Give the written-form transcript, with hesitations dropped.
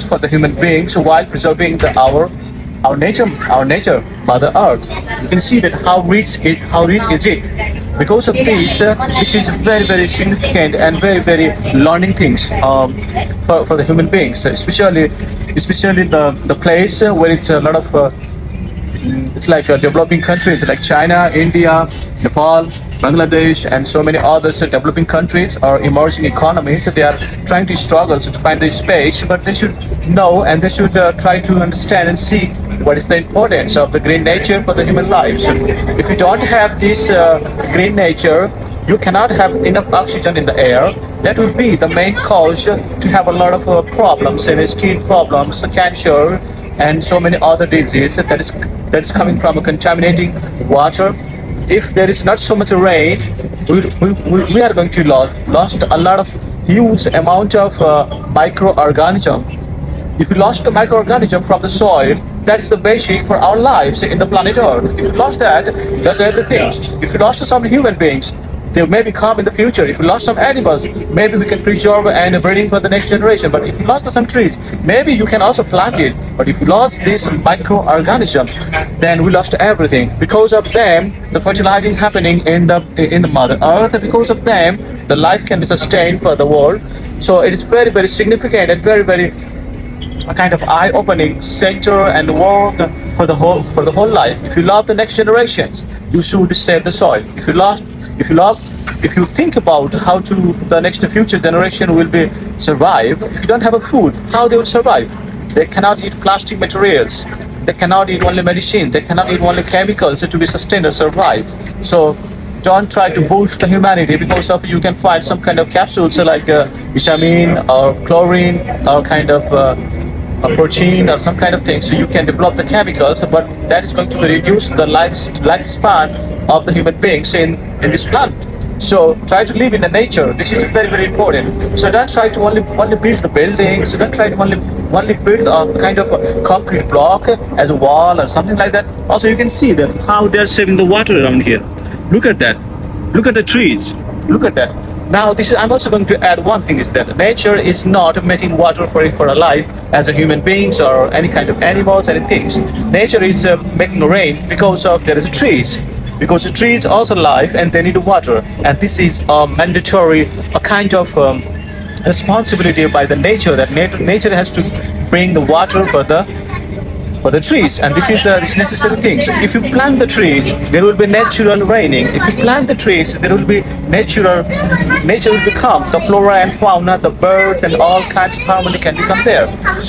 for the human beings while preserving our nature, Mother Earth. You can see that how rich is it. Because of this, this is very significant and very learning things for the human beings, especially the place where it's a lot of it's like developing countries like China, India, Nepal, Bangladesh, and so many others developing countries or emerging economies. They are trying to struggle to find this space, but they should know and they should try to understand and see what is the importance of the green nature for the human lives. If you don't have this green nature, you cannot have enough oxygen in the air. That would be the main cause to have a lot of problems, and skin problems, cancer, and so many other diseases that is coming from a contaminating water. If there is not so much rain, we are going to lost a lot of huge amount of microorganism. If you lost the microorganism from the soil, that's the basic for our lives in the planet Earth. If you lost that, that's everything. If you lost some human beings, they may become in the future. If we lost some animals, maybe we can preserve and breeding for the next generation. But if you lost some trees, maybe you can also plant it. But if you lost this microorganism, then we lost everything. Because of them, the fertilizing happening in the Mother Earth, and because of them, the life can be sustained for the world. So it is very significant and very a kind of eye-opening center and work for the whole life. If you love the next generations, you should save the soil. If you think about how to the next future generation will be survive, if you don't have a food, how they will survive? They cannot eat plastic materials. They cannot eat only medicine. They cannot eat only chemicals to be sustained or survive. So don't try to boost the humanity because of you can find some kind of capsules like vitamin or chlorine or kind of a protein or some kind of thing, so you can develop the chemicals, but that is going to reduce the lifespan of the human beings in this planet. So try to live in the nature. This is very important. So don't try to only build the buildings. So don't try to only build a kind of a concrete block as a wall or something like that. Also, you can see that how they're saving the water around here. Look at that. Look at the trees. Look at that. Now, I'm also going to add one thing is that nature is not making water for a life as a human beings or any kind of animals, any things. Nature is making rain because of there is trees. Because the trees also life and they need water. And this is a mandatory, a kind of responsibility by the nature that nature has to bring the water for the trees, and this is the necessary thing. So if you plant the trees, there will be natural raining. If you plant the trees, there will be nature will become the flora and fauna, the birds and all kinds of harmony can become there. So